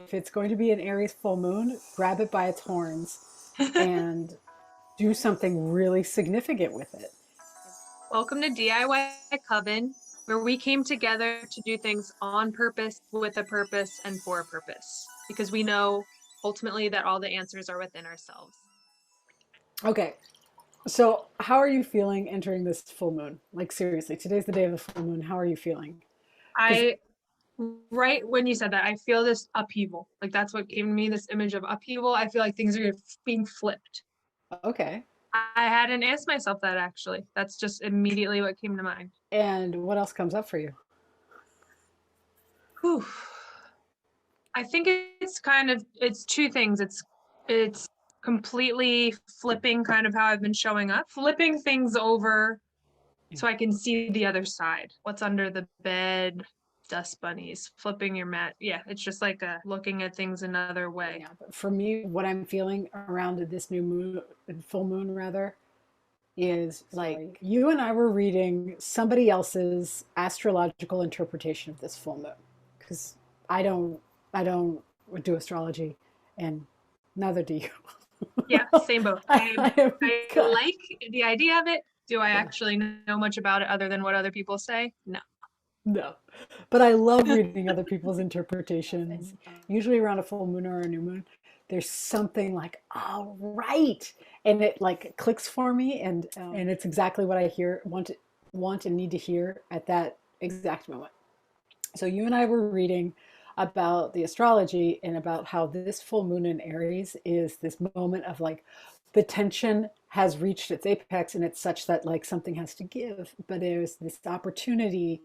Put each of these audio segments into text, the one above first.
it's going to be an Aries full moon, grab it by its horns and do something really significant with it. Welcome to DIY Coven, where we came together to do things on purpose, with a purpose, and for a purpose, because we know ultimately that all the answers are within ourselves. Okay, so how are you feeling entering this full moon? Like, seriously, today's the day of the full moon. How are you feeling? Because, I, right when you said that, I feel this upheaval. Like that's what gave me this image of upheaval. I feel like things are being flipped. okay. I hadn't asked myself that actually. That's just immediately what came to mind. And what else comes up for you? Whew. I think it's two things. It's completely flipping kind of how I've been showing up, flipping things over so I can see the other side. What's under the bed, dust bunnies, flipping your mat. Yeah, it's just like looking at things another way. Yeah, but for me, what I'm feeling around this new moon, full moon rather, is like you and I were reading somebody else's astrological interpretation of this full moon. Because I don't, I don't do astrology, and neither do you. Yeah, same boat. I am, I God, like the idea of it. Do I yeah, actually know much about it other than what other people say? No. no. But I love reading other people's interpretations. Usually around a full moon or a new moon, there's something like, oh, right. And it like clicks for me, and it's exactly what I hear, want and need to hear at that exact moment. So you and I were reading about the astrology and about how this full moon in Aries is this moment of like the tension has reached its apex and it's such that like something has to give, but there's this opportunity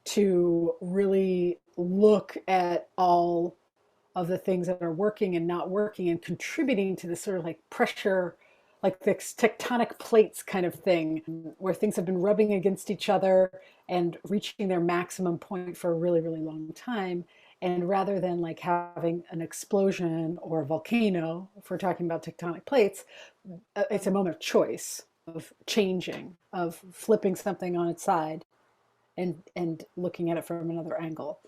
to really look at all of the things that are working and not working and contributing to this sort of like pressure, like this tectonic plates kind of thing, where things have been rubbing against each other and reaching their maximum point for a really, really long time. And rather than like having an explosion or a volcano, if we're talking about tectonic plates, it's a moment of choice, of changing, of flipping something on its side and looking at it from another angle.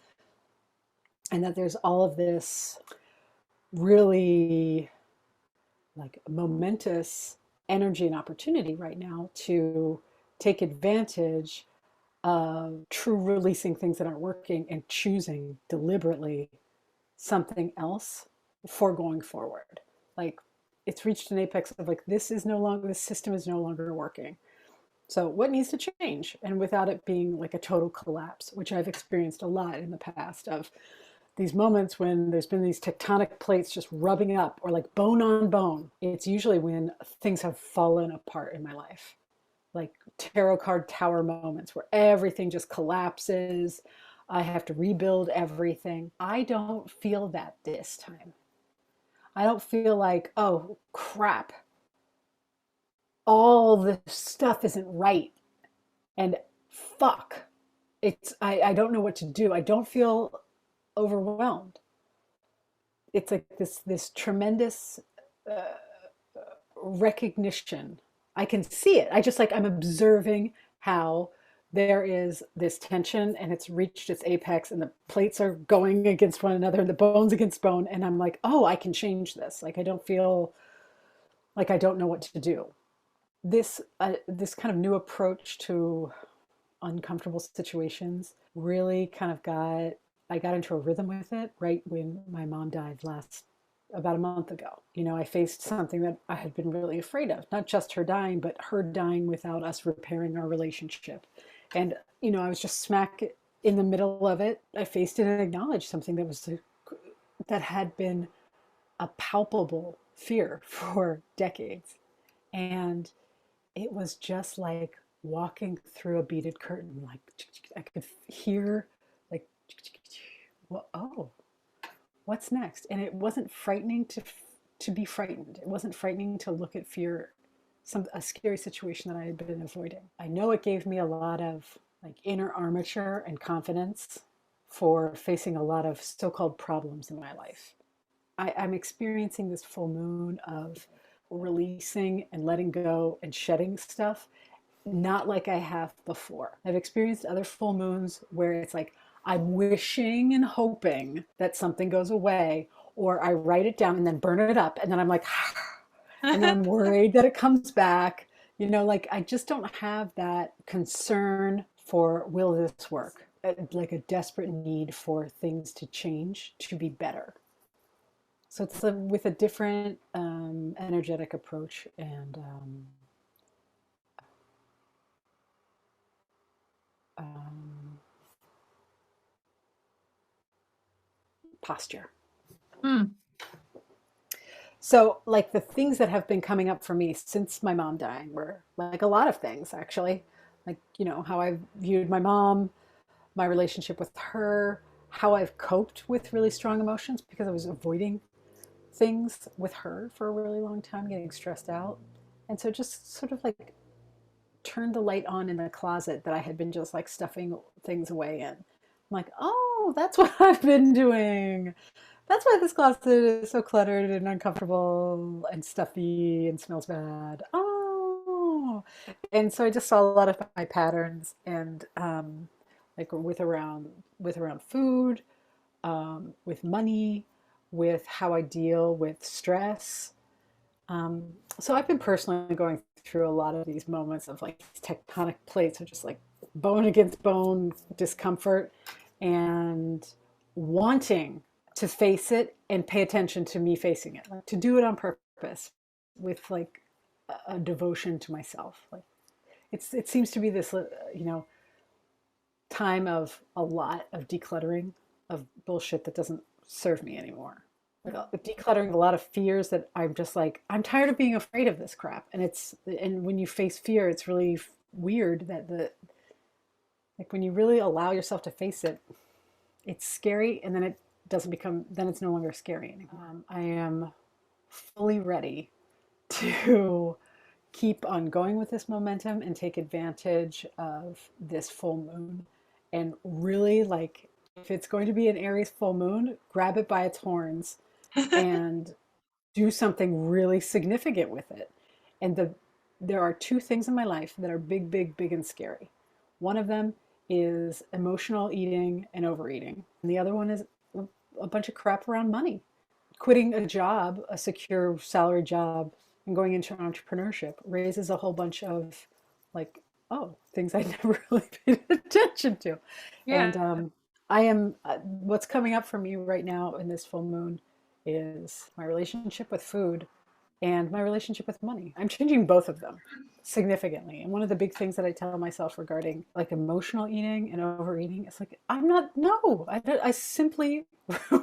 And that there's all of this really like momentous energy and opportunity right now to take advantage of true releasing things that aren't working and choosing deliberately something else for going forward. Like it's reached an apex of like this system is no longer working. So what needs to change? And without it being like a total collapse, which I've experienced a lot in the past of these moments when there's been these tectonic plates just rubbing up or like bone on bone. It's usually when things have fallen apart in my life, like tarot card tower moments where everything just collapses. I have to rebuild everything. I don't feel that this time. I don't feel like, oh crap, all this stuff isn't right and fuck. I don't know what to do. I don't feel overwhelmed. It's like this tremendous uh, recognition. I can see it. I just like I'm observing how there is this tension and it's reached its apex and the plates are going against one another and the bones against bone and I'm like, "Oh, I can change this." Like I don't feel like I don't know what to do. This kind of new approach to uncomfortable situations really kind of got I got into a rhythm with it right when my mom died last about a month ago. You know, I faced something that I had been really afraid of, not just her dying, but her dying without us repairing our relationship. And, you know, I was just smack in the middle of it. I faced it and acknowledged something that had been a palpable fear for decades. And it was just like walking through a beaded curtain. Like I could hear like, well, oh, what's next? And it wasn't frightening to be frightened. It wasn't frightening to look at fear, a scary situation that I had been avoiding. I know it gave me a lot of like inner armature and confidence for facing a lot of so-called problems in my life. I'm experiencing this full moon of releasing and letting go and shedding stuff, not like I have before. I've experienced other full moons where it's like I'm wishing and hoping that something goes away, or I write it down and then burn it up. And then I'm like, and then I'm worried that it comes back. Like I just don't have that concern for will this work? Like a desperate need for things to change to be better. So it's with a different energetic approach and um, posture. Hmm. So, like the things that have been coming up for me since my mom dying were like a lot of things, actually. Like, how I viewed my mom, my relationship with her, how I've coped with really strong emotions because I was avoiding things with her for a really long time, getting stressed out. And so just sort of like turned the light on in the closet that I had been just like stuffing things away in. I'm like, oh, that's what I've been doing. That's why this closet is so cluttered and uncomfortable and stuffy and smells bad. Oh, and so I just saw a lot of my patterns and like with around food, with money, with how I deal with stress. Um, so I've been personally going through a lot of these moments of like tectonic plates of just like bone against bone discomfort and wanting to face it and pay attention to me facing it, like to do it on purpose with like a devotion to myself. Like it seems to be this, time of a lot of decluttering of bullshit that doesn't serve me anymore. Like decluttering a lot of fears that I'm just like, I'm tired of being afraid of this crap. And when you face fear, it's really weird that like when you really allow yourself to face it, it's scary and then it doesn't become, then it's no longer scary anymore. I am fully ready to keep on going with this momentum and take advantage of this full moon and really like if it's going to be an Aries full moon, grab it by its horns and do something really significant with it. And there are two things in my life that are big, big, big and scary. One of them is emotional eating and overeating. And the other one is a bunch of crap around money. Quitting a job, a secure salary job, and going into entrepreneurship raises a whole bunch of like, oh, things I never really paid attention to. Yeah. And I am, what's coming up for me right now in this full moon is my relationship with food and my relationship with money. I'm changing both of them significantly. And one of the big things that I tell myself regarding like emotional eating and overeating is like, I'm not, no, I simply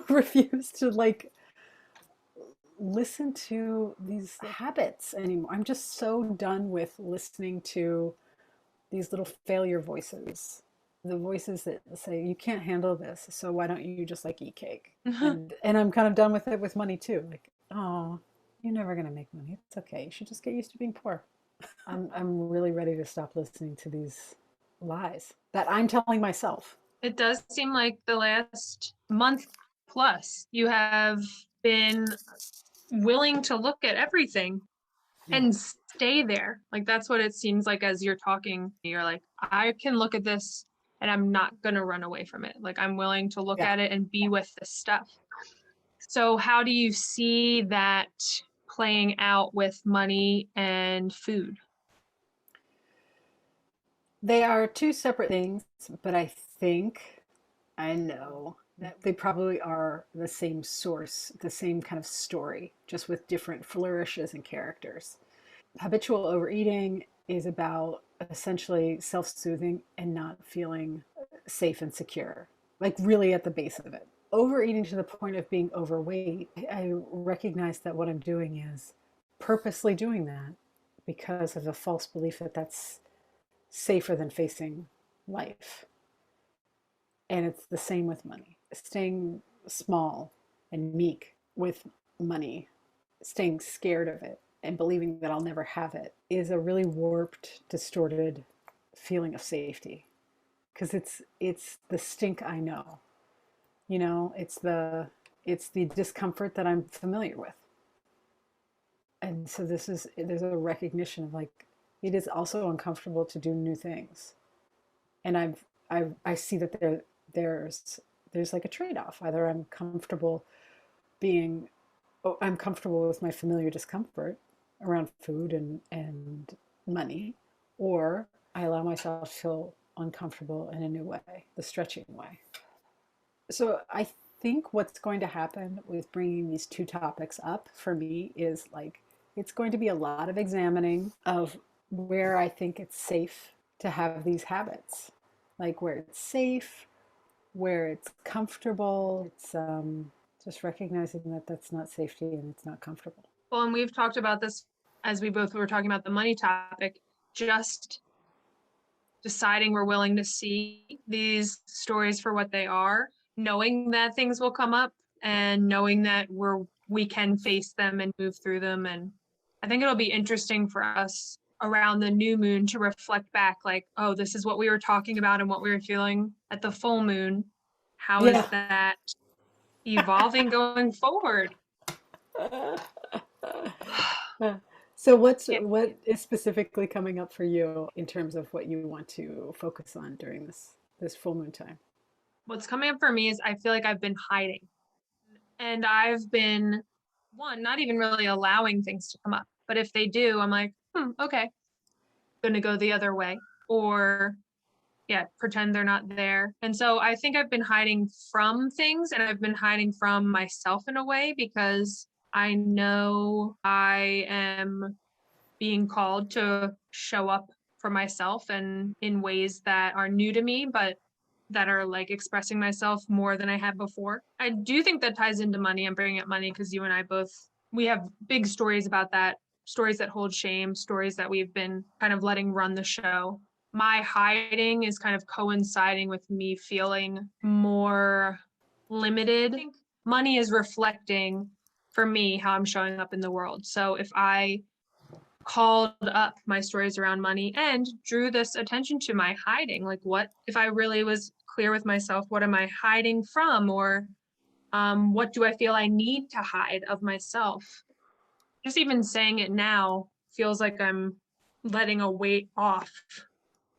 refuse to like listen to these habits anymore. I'm just so done with listening to these little failure voices, the voices that say you can't handle this, so why don't you just like eat cake? And I'm kind of done with it with money too. Like, oh, you're never gonna make money. It's okay. You should just get used to being poor. I'm really ready to stop listening to these lies that I'm telling myself. It does seem like the last month plus you have been willing to look at everything Yeah. and stay there. Like that's what it seems like as you're talking. You're like, I can look at this and I'm not going to run away from it. Like I'm willing to look Yeah. at it and be with this stuff. So how do you see that playing out with money and food? They are two separate things, but I know that they probably are the same source, the same kind of story, just with different flourishes and characters. Habitual overeating is about essentially self soothing and not feeling safe and secure, like really at the base of it. Overeating to the point of being overweight, I recognize that what I'm doing is purposely doing that because of a false belief that that's safer than facing life. And it's the same with money. Staying small and meek with money, staying scared of it and believing that I'll never have it is a really warped, distorted feeling of safety. Because it's the stink I know. It's the discomfort that I'm familiar with. And so there's a recognition of like it is also uncomfortable to do new things. And I see that there's there's like a trade-off. Either being I'm comfortable with my familiar discomfort around food and money, or I allow myself to feel uncomfortable in a new way, the stretching way. So I think what's going to happen with bringing these two topics up for me is like it's going to be a lot of examining of where I think it's safe to have these habits, like where it's safe, where it's comfortable. It's just recognizing that that's not safety and it's not comfortable. Well, and we've talked about this as we both were talking about the money topic, just deciding we're willing to see these stories for what they are, knowing that things will come up and knowing that we can face them and move through them. And I think it'll be interesting for us around the new moon to reflect back like, oh, this is what we were talking about and what we were feeling at the full moon. How is Yeah. that evolving going forward? So Yeah. what is specifically coming up for you in terms of what you want to focus on during this full moon time? What's coming up for me is I feel like I've been hiding. And I've been, one, not even really allowing things to come up. But if they do, I'm like, okay, gonna go the other way. Or, yeah, pretend they're not there. And so I think I've been hiding from things and I've been hiding from myself in a way because I know I am being called to show up for myself and in ways that are new to me, but that are like expressing myself more than I have before. I do think that ties into money. I'm bringing up money because you and I both, we have big stories about that, stories that hold shame, stories that we've been kind of letting run the show. My hiding is kind of coinciding with me feeling more limited. I think money is reflecting for me how I'm showing up in the world. So if I called up my stories around money and drew this attention to my hiding, like what if I really was clear with myself, what am I hiding from, or what do I feel I need to hide of myself? Just even saying it now feels like I'm letting a weight off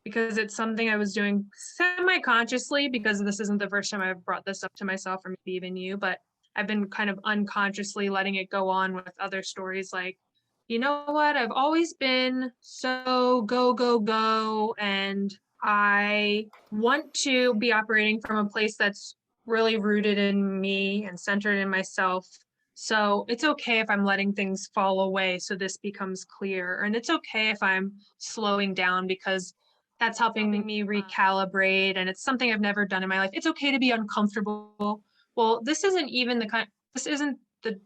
because it's something I was doing semi-consciously because this isn't the first time I've brought this up to myself or maybe even you, but I've been kind of unconsciously letting it go on with other stories like, you know what, I've always been so go, go, go, and I want to be operating from a place that's really rooted in me and centered in myself. So it's okay if I'm letting things fall away so this becomes clear. And it's okay if I'm slowing down because that's helping me recalibrate and it's something I've never done in my life. It's okay to be uncomfortable. Well, this isn't the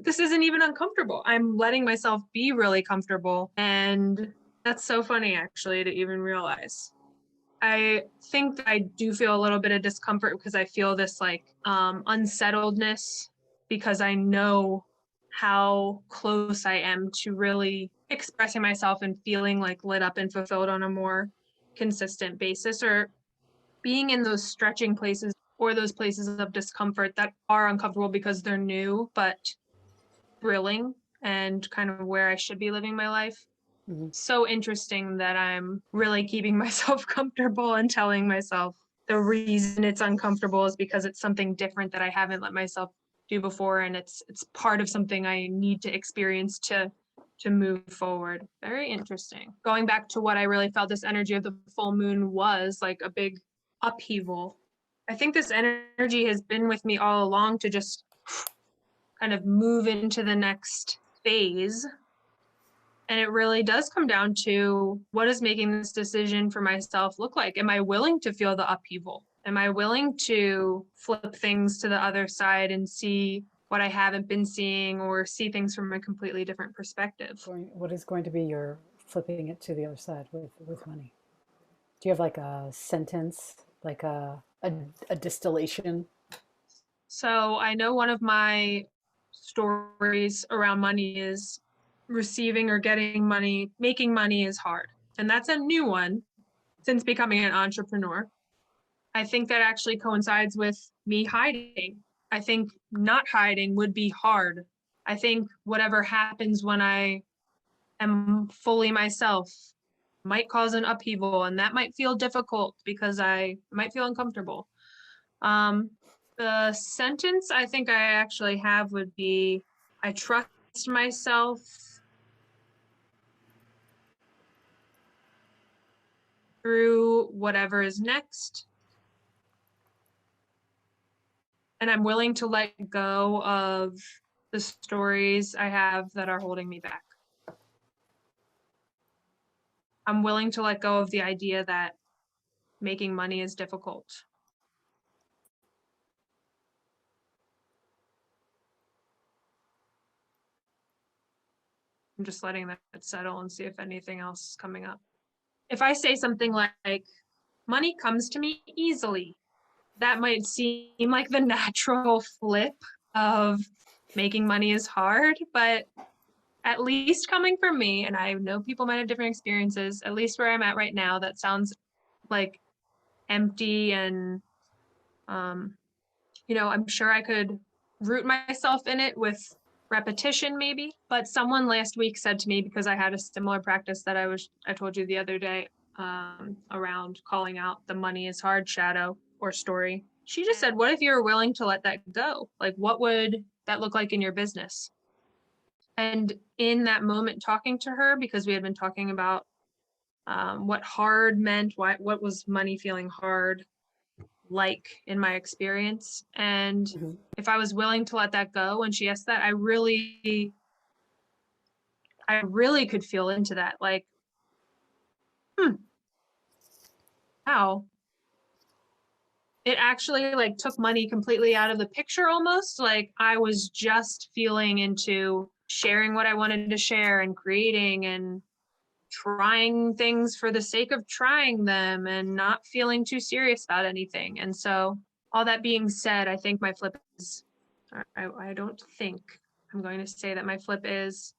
this isn't even uncomfortable. I'm letting myself be really comfortable and that's so funny actually to even realize. I think that I do feel a little bit of discomfort because I feel this like unsettledness because I know how close I am to really expressing myself and feeling like lit up and fulfilled on a more consistent basis or being in those stretching places or those places of discomfort that are uncomfortable because they're new but thrilling and kind of where I should be living my life. Mhm. So interesting that I'm really keeping myself comfortable and telling myself the reason it's uncomfortable is because it's something different that I haven't let myself do before and it's part of something I need to experience to move forward. Very interesting. Going back to what I really felt this energy of the full moon was like a big upheaval. I think this energy has been with me all along to just kind of move into the next phase and it really does come down to what is making this decision for myself look like? Am I willing to feel the upheaval? Am I willing to flip things to the other side and see what I haven't been seeing or see things from a completely different perspective? What is going to be your flipping it to the other side with money? Do you have like a sentence, like a distillation? So I know one of my stories around money is receiving or getting money, making money is hard. And that's a new one since becoming an entrepreneur. I think that actually coincides with me hiding. I think not hiding would be hard. I think whatever happens when I am fully myself might cause an upheaval, and that might feel difficult because I might feel uncomfortable. Um, the sentence I think I actually have would be, I trust myself through whatever is next, and I'm willing to let go of the stories I have that are holding me back. I'm willing to let go of the idea that making money is difficult. I'm just letting that settle and see if anything else is coming up. If I say something like, money comes to me easily, that might seem like the natural flip of making money is hard, but at least coming from me, and I know people might have different experiences, at least where I'm at right now, that sounds like empty and, um, I'm sure I could root myself in it with repetition maybe, but someone last week said to me, because I had a similar practice that I told you the other day, around calling out the money is hard shadow or story. She just said, what if you were willing to let that go? Like, what would that look like in your business? And in that moment, talking to her, because we had been talking about what hard meant, what was money feeling hard like in my experience. And Mhm. if I was willing to let that go when she asked that, I really could feel into that. Like, hmm, wow. It actually like took money completely out of the picture almost. Like I was just feeling into sharing what I wanted to share and creating and trying things for the sake of trying them and not feeling too serious about anything. And so, all that being said, I think my flip is, I don't think, I'm going to say that my flip is,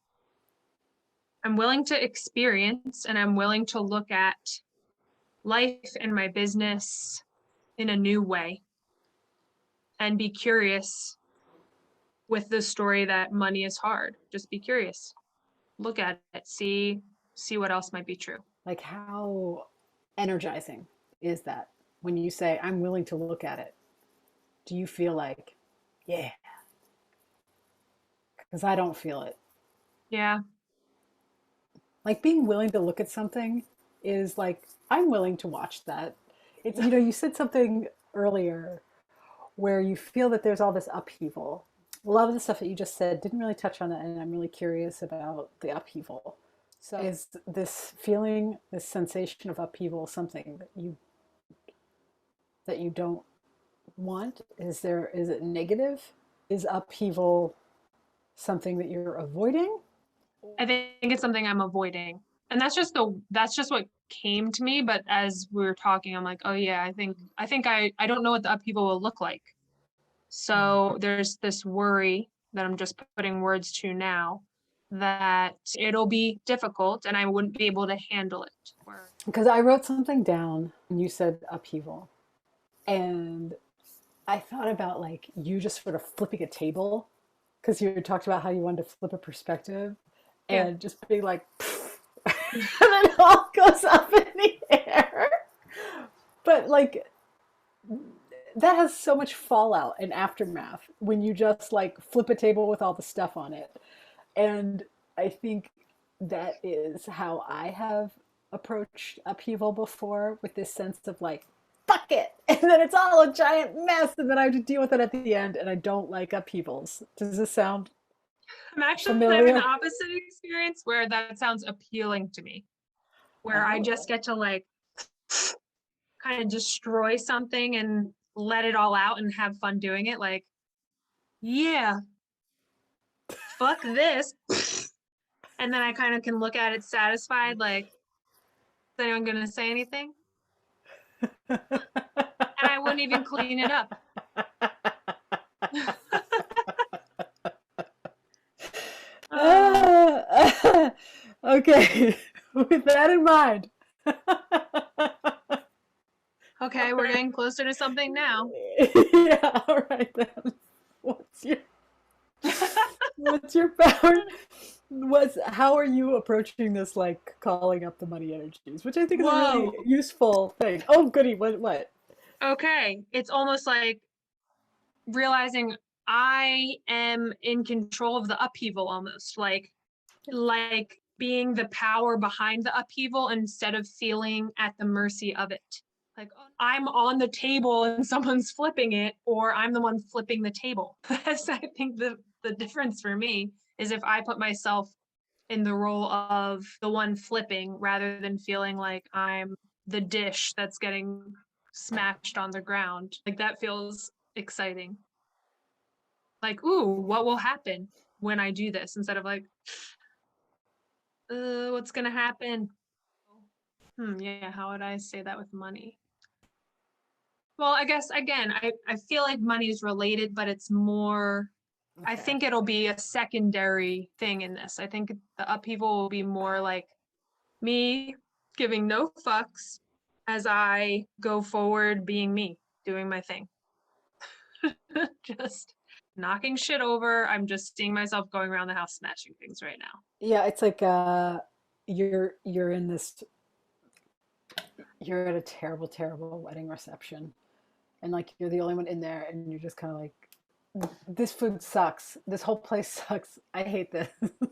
I'm willing to experience and I'm willing to look at life and my business in a new way and be curious with the story that money is hard. Just be curious. Look at it, see what else might be true. Like, how energizing is that when you say, I'm willing to look at it? Do you feel like, yeah, because I don't feel it. Yeah. Like, being willing to look at something is like, I'm willing to watch that. It's, you said something earlier where you feel that there's all this upheaval. A lot of the stuff that you just said didn't really touch on that, and I'm really curious about the upheaval. So, is this feeling, this sensation of upheaval, something that you don't want? Is it negative? Is upheaval something that you're avoiding? I think it's something I'm avoiding. And that's just what came to me. But as we were talking, I'm like, oh yeah, I don't know what the upheaval will look like. Mhm. So there's this worry that I'm just putting words to now that it'll be difficult and I wouldn't be able to handle it. Because I wrote something down and you said upheaval. And I thought about like you just sort of flipping a table because you talked about how you wanted to flip a perspective Yeah. and just being like, and then it all goes up in the air. But like that has so much fallout and aftermath when you just like flip a table with all the stuff on it. And I think that is how I have approached upheaval before, with this sense of like, fuck it. And then it's all a giant mess. And then I have to deal with it at the end. And I don't like upheavals. Does this sound I'm actually having the familiar? opposite experience where that sounds appealing to me, where I just Oh. get to like kind of destroy something and let it all out and have fun doing it. Like, yeah, fuck this. And then I kind of can look at it satisfied, like, is anyone going to say anything? And I wouldn't even clean it up. uh, Okay, with that in mind. okay, we're getting closer to something now. Yeah, all right then. What's your what's your power? what's how are you approaching this, like calling up the money energies, which I think is a really Whoa. useful thing. Oh, goody. What? Okay. It's almost like realizing I am in control of the upheaval almost like being the power behind the upheaval instead of feeling at the mercy of it. Like oh, I'm on the table and someone's flipping it, or I'm the one flipping the table. That's I think the difference for me is if I put myself in the role of the one flipping rather than feeling like I'm the dish that's getting smashed on the ground. Like that feels exciting. Like, ooh, what will happen when I do this instead of like, what's gonna happen? Yeah, how would I say that with money? Well, I guess again, I feel like money is related, but it's more, I Okay. think it'll be a secondary thing in this. I think the upheaval will be more like me giving no fucks as I go forward being me, doing my thing. Just knocking shit over. I'm just seeing myself going around the house smashing things right now. Yeah, it's like you're in this you're at a terrible, terrible wedding reception, and like you're the only one in there, and you're just kind of like, this food sucks. This whole place sucks. I hate this.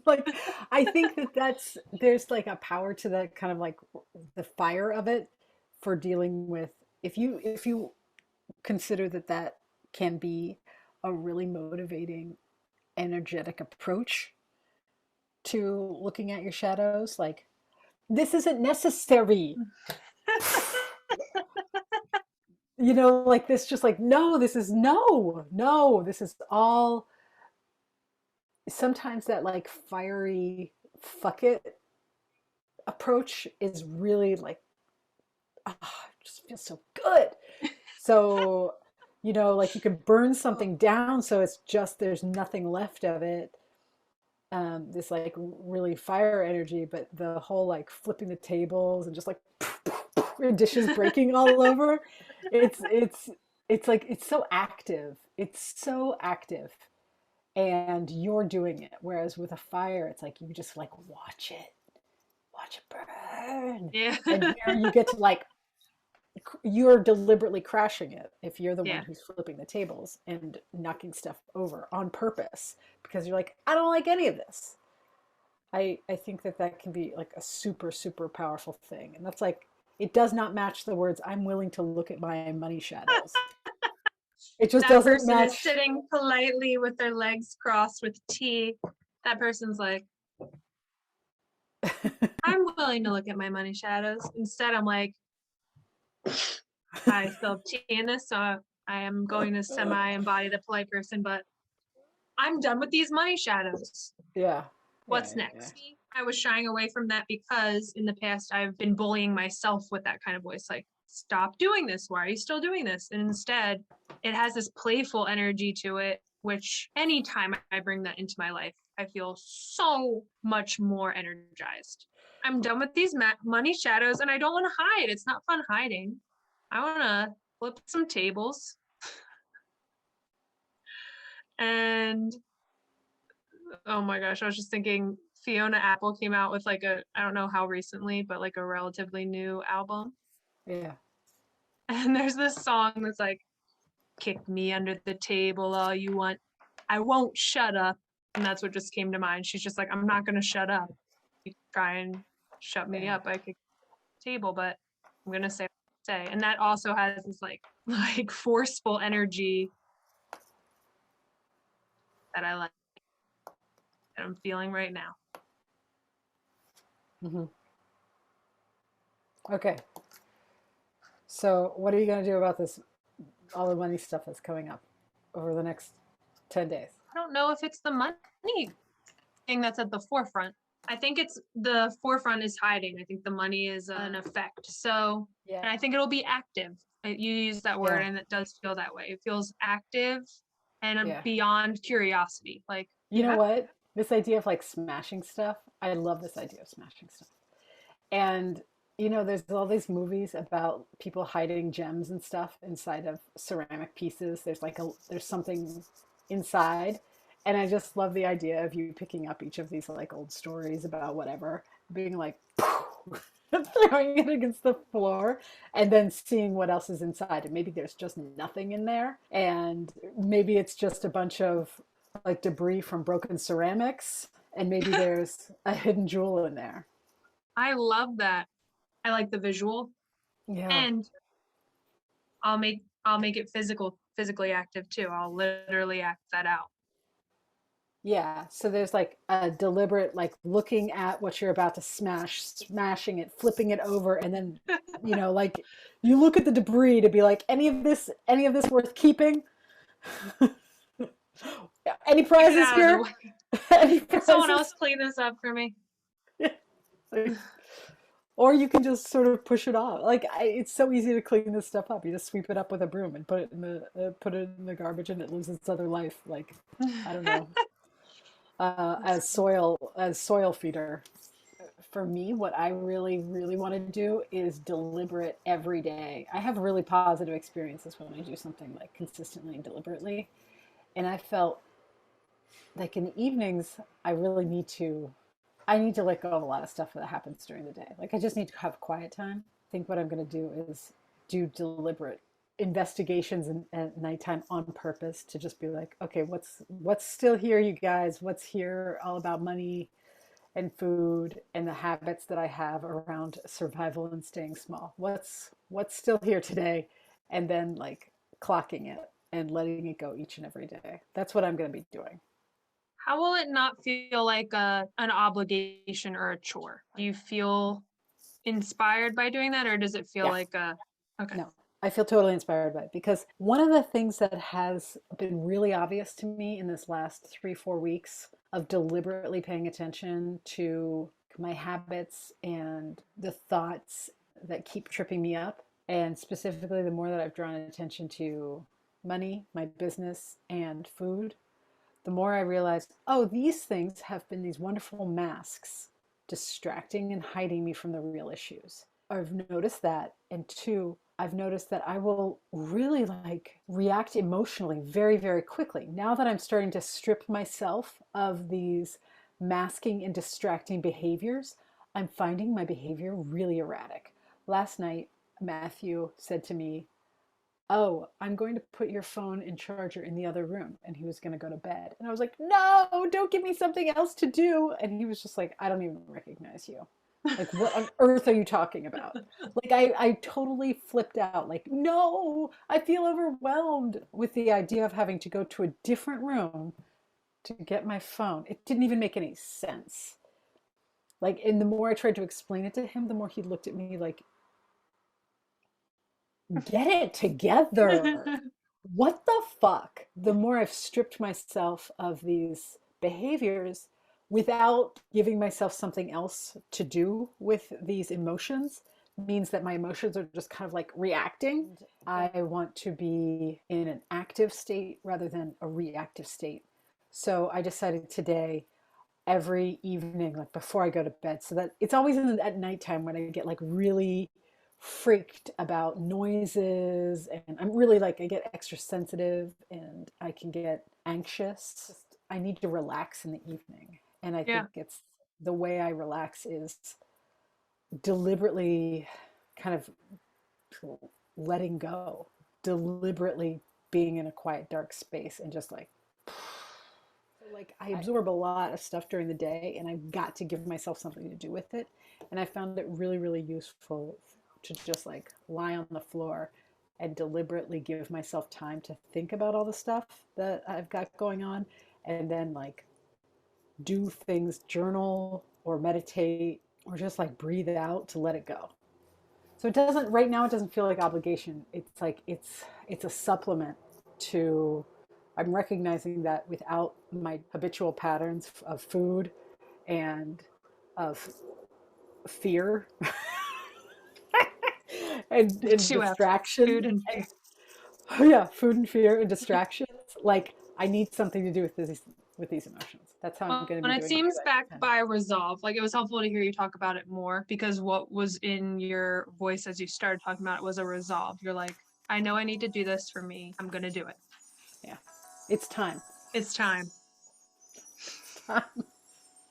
Like, I think that there's like a power to the kind of like the fire of it for dealing with, if you consider that that can be a really motivating, energetic approach to looking at your shadows. Like, this isn't necessary. Like this, just like, no, this is no, this is all. Sometimes that like fiery fuck it approach is really like, ah, it just feels so good. So, like you can burn something down so it's just there's nothing left of it. This like really fire energy, but the whole like flipping the tables and just like dishes breaking all over. It's like it's so active. It's so active, and you're doing it. Whereas with a fire, it's like you just like watch it burn. Yeah. And here you get to like, you're deliberately crashing it if you're the one Yeah. who's flipping the tables and knocking stuff over on purpose because you're like, I don't like any of this. I think that that can be like a super, super powerful thing. And that's like, it does not match the words, I'm willing to look at my money shadows. It just That doesn't person is match. sitting politely with their legs crossed with tea. That person's like, I'm willing to look at my money shadows. Instead, I'm like, I still have tea in this, so I am going to semi embody the polite person, but I'm done with these money shadows. Yeah. What's Yeah. next? I was shying away from that because in the past I've been bullying myself with that kind of voice, like, stop doing this. Why are you still doing this? And instead, it has this playful energy to it, which anytime I bring that into my life, I feel so much more energized. I'm done with these money shadows and I don't want to hide. It's not fun hiding. I want to flip some tables and oh my gosh, I was just thinking Fiona Apple came out with like I don't know how recently, but like a relatively new album. Yeah. And there's this song that's like, kick me under the table all you want. I won't shut up. And that's what just came to mind. She's just like, I'm not going to shut up. You try and shut me Yeah. up. I kick the table, but I'm going to say what I say. And that also has this like forceful energy that I like, that I'm feeling right now. Hmm. Okay. So, what are you going to do about this, all the money stuff that's coming up over the next 10 days? I don't know if it's the money thing that's at the forefront. I think it's the forefront is hiding. I think the money is an effect. So, Yeah. and I think it'll be active. You use that word, Yeah. and it does feel that way. It feels active and Yeah. beyond curiosity. Like You you know have, what? This idea of like smashing stuff, I love this idea of smashing stuff. And there's all these movies about people hiding gems and stuff inside of ceramic pieces. There's something inside, And I just love the idea of you picking up each of these like old stories about whatever, being like throwing it against the floor and then seeing what else is inside. And maybe there's just nothing in there. And maybe it's just a bunch of like debris from broken ceramics. And maybe there's a hidden jewel in there. I love that. I like the visual, Yeah. and I'll make it physically active too. I'll literally act that out. Yeah, so there's like a deliberate like looking at what you're about to smash, smashing it, flipping it over, and then like you look at the debris to be like, any of this worth keeping? Any Get it prizes out of the here? way. Any Can someone prizes? else clean this up for me? Or you can just sort of push it off. Like it's so easy to clean this stuff up. You just sweep it up with a broom and put it in the garbage, and it lives its other life. Like I don't know, as soil feeder. For me, what I really, really want to do is deliberate every day. I have really positive experiences when I do something like consistently and deliberately. And I felt like in the evenings, I need to let go of a lot of stuff that happens during the day. Like I just need to have quiet time. I think what I'm going to do is do deliberate investigations at nighttime on purpose to just be like, okay, what's still here, you guys? What's here all about money and food and the habits that I have around survival and staying small. What's still here today, and then like clocking it and letting it go each and every day. That's what I'm going to be doing. How will it not feel like an obligation or a chore? Do you feel inspired by doing that, or does it feel Yeah. like a okay? No, I feel totally inspired by it because one of the things that has been really obvious to me in this last 3, 4 weeks of deliberately paying attention to my habits and the thoughts that keep tripping me up, and specifically the more that I've drawn attention to money, my business, and food, the more I realize, oh, these things have been these wonderful masks distracting and hiding me from the real issues. I've noticed that. And two, I've noticed that I will really like react emotionally very, very quickly. Now that I'm starting to strip myself of these masking and distracting behaviors, I'm finding my behavior really erratic. Last night, Matthew said to me, oh, I'm going to put your phone and charger in the other room. And he was going to go to bed. And I was like, no, don't give me something else to do. And he was just like, I don't even recognize you. Like, what on earth are you talking about? Like, I totally flipped out. Like, no, I feel overwhelmed with the idea of having to go to a different room to get my phone. It didn't even make any sense. Like, and the more I tried to explain it to him, the more he looked at me like, get it together. What the fuck? The more I've stripped myself of these behaviors without giving myself something else to do with these emotions, means that my emotions are just kind of like reacting. I want to be in an active state rather than a reactive state. So I decided today, every evening, like before I go to bed, so that it's always at nighttime when I get like really freaked about noises, and I'm really like I get extra sensitive and I can get anxious. I need to relax in the evening, and I Yeah. think it's the way I relax is deliberately kind of letting go, deliberately being in a quiet dark space and just like like I absorb a lot of stuff during the day, and I've got to give myself something to do with it. And I found it really, really useful to just like lie on the floor and deliberately give myself time to think about all the stuff that I've got going on, and then like do things, journal or meditate or just like breathe out to let it go. So it doesn't right now, it doesn't feel like obligation. It's like it's a supplement to, I'm recognizing that without my habitual patterns of food and of fear The and two F's, distraction food and and fear. yeah, food and fear and distractions, like I need something to do with these emotions. That's how I'm Well, going to and be it doing it seems for the next backed 10 days. by resolve. Like it was helpful to hear you talk about it more because what was in your voice as you started talking about it was a resolve. You're like, I know I need to do this for me. I'm gonna do it. Yeah, it's time. It's time.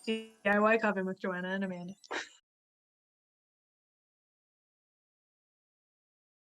DIY Coven with Joanna and Amanda.